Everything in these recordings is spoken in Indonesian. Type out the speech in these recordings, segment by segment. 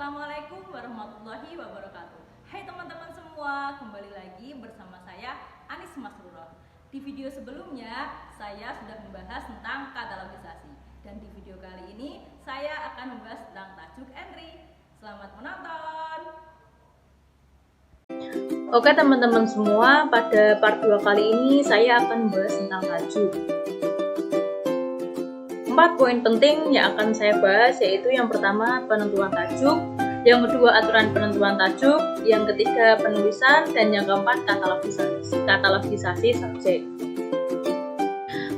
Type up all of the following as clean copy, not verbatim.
Assalamualaikum warahmatullahi wabarakatuh. Hai teman-teman semua, kembali lagi bersama saya Anis Masrurah. Di video sebelumnya saya sudah membahas tentang katalogisasi, dan di video kali ini saya akan membahas tentang tajuk entry. Selamat menonton. Oke teman-teman semua, pada part 2 kali ini saya akan membahas tentang tajuk. 4 poin penting yang akan saya bahas, yaitu yang pertama penentuan tajuk, yang kedua aturan penentuan tajuk, yang ketiga penulisan, dan yang keempat katalogisasi subjek.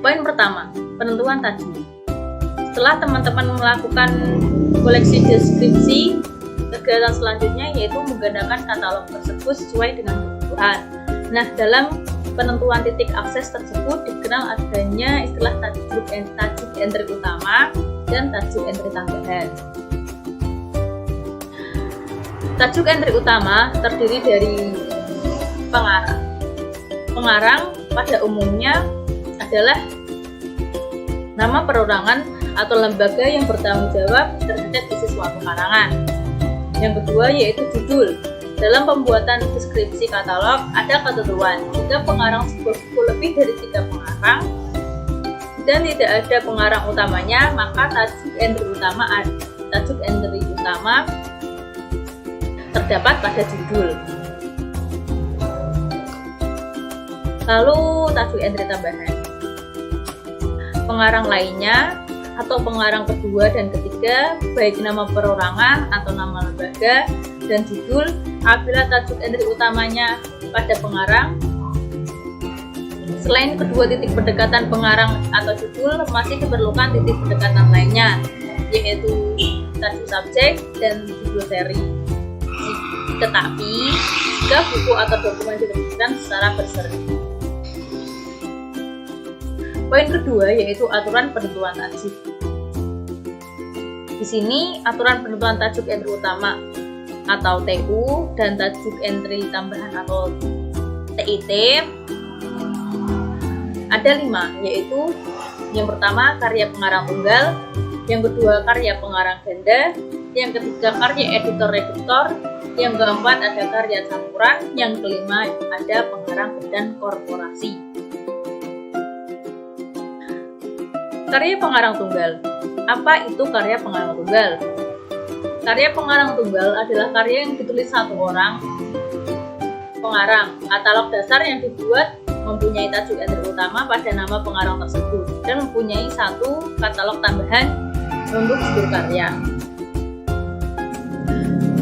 Poin pertama, penentuan tajuk. Setelah teman-teman melakukan koleksi deskripsi, kegiatan selanjutnya yaitu menggunakan katalog tersebut sesuai dengan kebutuhan. Nah, dalam penentuan titik akses tersebut dikenal adanya istilah tajuk entry utama dan tajuk entry tambahan. Tajuk entry utama terdiri dari pengarang. Pengarang pada umumnya adalah nama perorangan atau lembaga yang bertanggung jawab terhadap isi suatu karangan. Yang kedua yaitu judul. Dalam pembuatan deskripsi katalog ada ketentuan jika pengarang sebuah buku lebih dari 3 pengarang dan tidak ada pengarang utamanya, maka tajuk entry utama terdapat pada judul. Lalu tajuk entry tambahan. Pengarang lainnya atau pengarang kedua dan ketiga, baik nama perorangan atau nama lembaga dan judul, apabila tajuk entry utamanya pada pengarang, selain kedua titik pendekatan pengarang atau judul, masih diperlukan titik pendekatan lainnya, yaitu tajuk subjek dan judul seri. Tetapi jika buku atau dokumen diterbitkan secara berseri. Poin kedua yaitu aturan penentuan tajuk. Di sini aturan penentuan tajuk entry utama atau TU dan tajuk entry tambahan atau TIT ada 5, yaitu yang pertama karya pengarang tunggal, yang kedua karya pengarang ganda, yang ketiga karya editor-redaktor, yang keempat ada karya campuran, yang kelima ada pengarang dan korporasi. Karya pengarang tunggal. Apa itu karya pengarang tunggal? Karya pengarang tunggal adalah karya yang ditulis satu orang pengarang. Katalog dasar yang dibuat mempunyai tajuk entry utama pada nama pengarang tersebut dan mempunyai satu katalog tambahan untuk judul karya.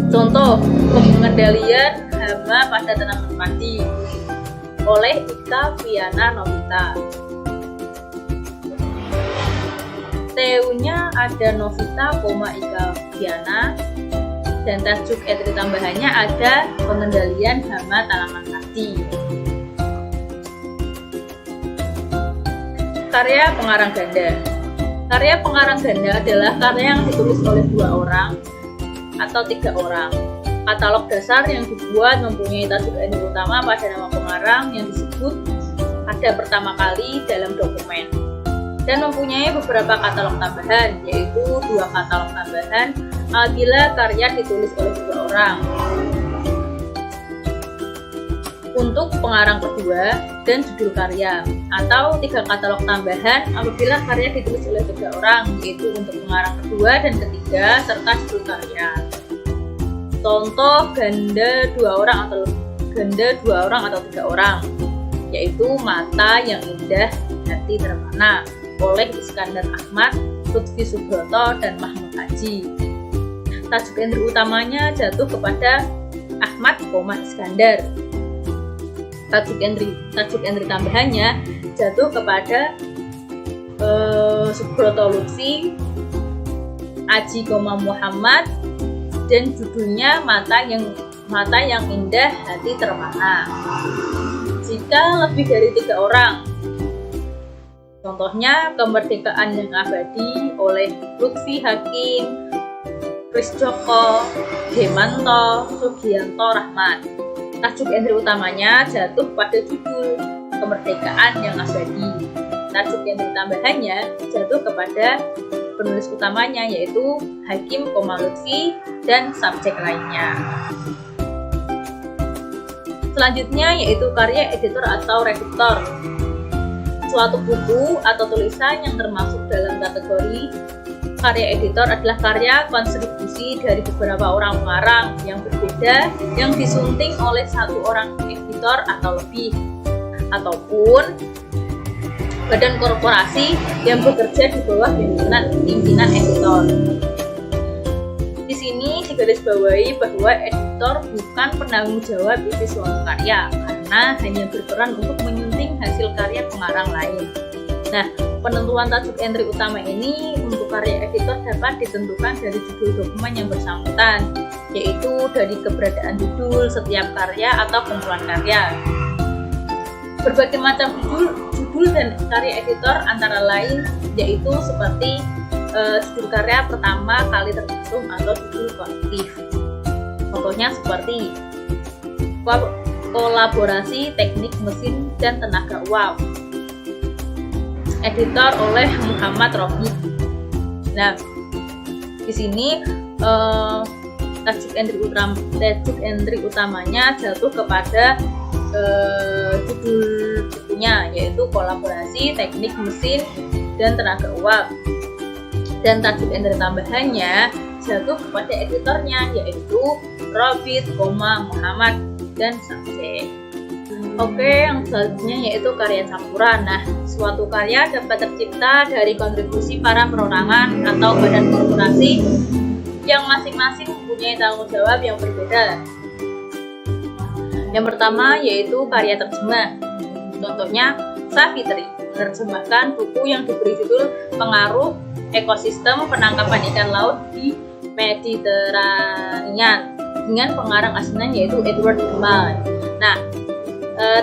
Contoh, pengendalian hama pada tanaman padi oleh Ika Viana Novita. TU-nya ada Novita, Ika Viana, dan tajuk entry tambahannya ada pengendalian hama tanaman padi. Karya pengarang ganda. Karya pengarang ganda adalah karya yang ditulis oleh 2 orang atau 3 orang. Katalog dasar yang dibuat mempunyai tajuk entry utama pada nama pengarang yang disebut ada pertama kali dalam dokumen, dan mempunyai beberapa katalog tambahan, yaitu 2 katalog tambahan apabila karya ditulis oleh 2 orang. Untuk pengarang kedua dan judul karya, atau 3 katalog tambahan apabila karya ditulis oleh 3 orang, yaitu untuk pengarang kedua dan ketiga serta judul karya. Contoh ganda 2 orang atau 3 orang, yaitu Mata yang Indah Hati Terpana oleh Iskandar Ahmad, Lutfi Subroto, dan Mahmud Haji. Tajuk entry utamanya jatuh kepada Ahmad, Iskandar. Tajuk entry tambahannya jatuh kepada Subroto Lutfi, Aji, Muhammad, dan judulnya Mata yang Indah Hati Terpana. Jika lebih dari 3 orang, contohnya Kemerdekaan yang Abadi oleh Lutfi Hakim, Kris Joko, Demanto, Sugianto Rahmat. Tajuk entry utamanya jatuh pada judul Kemerdekaan yang Abadi. Tajuk entry tambahannya jatuh kepada penulis utamanya yaitu Hakim, Lutfi, dan subjek lainnya. Selanjutnya yaitu karya editor atau redaktor. Suatu buku atau tulisan yang termasuk dalam kategori karya editor adalah karya kontribusi dari beberapa orang pengarang yang berbeda yang disunting oleh satu orang editor atau lebih, ataupun badan korporasi yang bekerja di bawah pimpinan editor. Di sini digarisbawahi bahwa editor bukan penanggung jawab isi suatu karya karena hanya berperan untuk menyunting hasil karya pengarang lain. Nah, penentuan tajuk entry utama ini untuk karya editor dapat ditentukan dari judul dokumen yang bersangkutan, yaitu dari keberadaan judul setiap karya atau kumpulan karya. Berbagai macam judul dan karya editor antara lain yaitu seperti judul karya pertama kali terhitung atau judul kolektif. Contohnya seperti kolaborasi teknik mesin dan tenaga uap, editor oleh Muhammad Rohmi. Nah, di sini tajuk entry utamanya jatuh kepada judul bukunya, yaitu kolaborasi teknik mesin dan tenaga uap. Dan tajuk entry tambahannya jatuh kepada editornya, yaitu Robit, Muhammad, dan subjek. Oke, yang selanjutnya yaitu karya campuran. Nah, suatu karya dapat tercipta dari kontribusi para perorangan atau badan korporasi yang masing-masing mempunyai tanggung jawab yang berbeda. Yang pertama yaitu karya terjemah. Contohnya, Safitri menerjemahkan buku yang diberi judul Pengaruh Ekosistem Penangkapan Ikan Laut di Mediterranean dengan pengarang aslinya yaitu Edward Geman. Nah,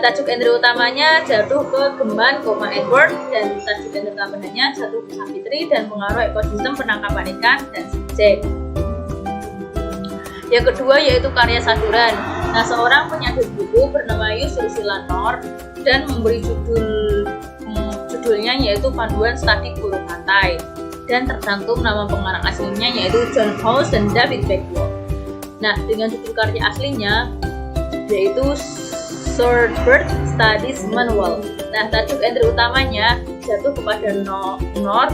tajuk entry utamanya jatuh ke Geman, Edward, dan tajuk entry tambahannya jatuh ke Safitri dan Pengaruh Ekosistem Penangkapan Ikan dan subjek. Yang kedua yaitu karya saduran. Nah, seorang penyadur buku bernama Yusril Nur dan memberi judulnya yaitu Panduan Studi Burung Pantai, dan tercantum nama pengarang aslinya yaitu John House dan David Beckwith. Nah, dengan judul karya aslinya yaitu Shorebird Studies Manual. Nah, tajuk entry utamanya jatuh kepada Nur,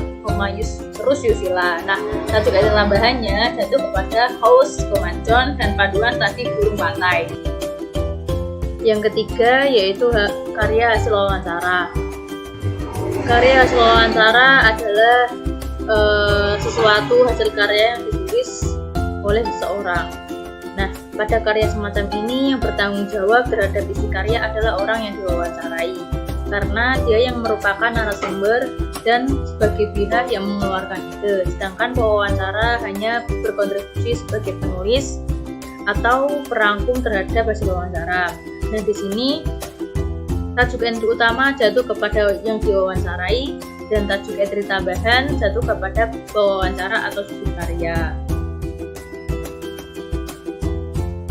terus Yusila. Nah, tajuk entry tambahannya jatuh kepada House, John, dan Panduan Studi Burung Pantai. Yang ketiga yaitu karya hasil wawancara. Karya hasil wawancara adalah sesuatu hasil karya yang ditulis oleh seseorang. Nah, pada karya semacam ini yang bertanggung jawab terhadap isi karya adalah orang yang diwawancarai, karena dia yang merupakan narasumber dan sebagai pihak yang mengeluarkan ide, sedangkan pewawancara hanya berkontribusi sebagai penulis atau perangkum terhadap hasil wawancara. Nah, di sini tajuk entry utama jatuh kepada yang diwawancarai dan tajuk entry tambahan jatuh kepada pewawancara atau judul karya.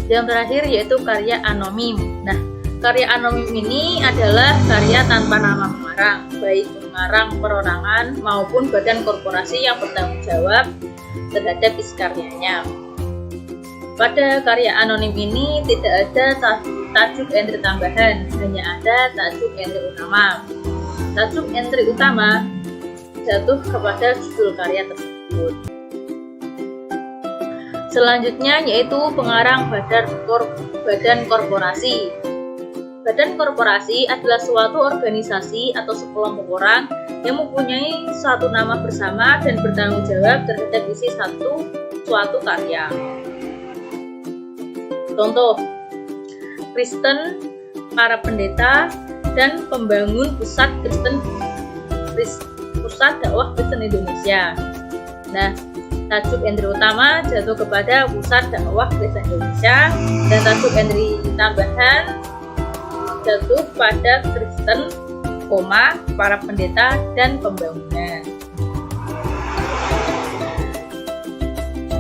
Yang terakhir yaitu karya anonim. Nah, karya anonim ini adalah karya tanpa nama pengarang, baik pengarang perorangan maupun badan korporasi yang bertanggung jawab terhadap isi karyanya. Pada karya anonim ini tidak ada tajuk entry tambahan, hanya ada tajuk entry utama. Tajuk entry utama jatuh kepada judul karya tersebut. Selanjutnya yaitu pengarang badan korporasi. Badan korporasi adalah suatu organisasi atau sekelompok orang yang mempunyai suatu nama bersama dan bertanggung jawab terhadap isi suatu karya. Contoh, Kristen, para pendeta, dan pembangun pusat dakwah Kristen Indonesia. Nah, tajuk entry utama jatuh kepada Pusat Dakwah Kristen Indonesia dan tajuk entry tambahan jatuh pada Kristen, para pendeta, dan pembangunan.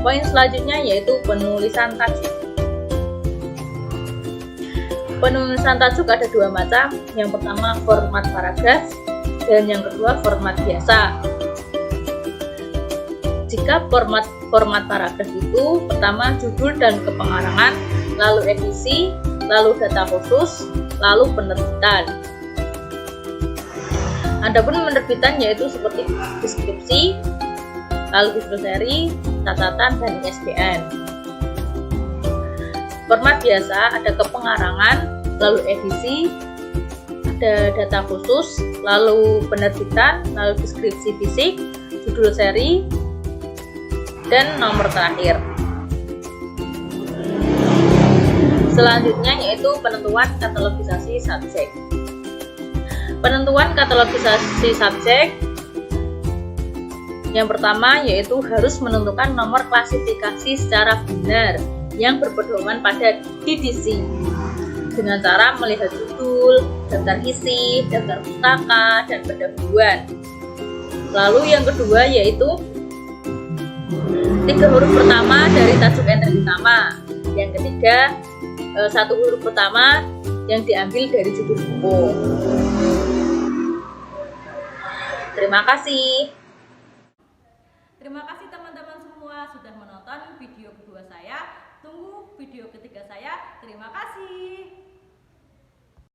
Poin selanjutnya yaitu penulisan tajuk. Penulisan tajuk ada dua macam, yang pertama format paragraf dan yang kedua format biasa. Jika format paragraf itu pertama judul dan kepengarangan, lalu edisi, lalu data khusus, lalu penerbitan. Adapun penerbitan yaitu seperti deskripsi, lalu judul seri, catatan, dan ISBN. Format biasa ada kepengarangan, lalu edisi, ada data khusus, lalu penerbitan, lalu deskripsi fisik, judul seri, dan nomor terakhir. Selanjutnya yaitu penentuan katalogisasi subjek. Penentuan katalogisasi subjek yang pertama yaitu harus menentukan nomor klasifikasi secara benar yang berpedoman pada DDC dengan cara melihat judul, daftar isi, daftar pustaka, dan pendahuluan. Lalu yang kedua yaitu 3 huruf pertama dari tajuk entry utama. Yang ketiga 1 huruf pertama yang diambil dari judul buku. Terima kasih. Terima kasih teman-teman semua sudah menonton video kedua saya. Tunggu video ketiga saya. Terima kasih.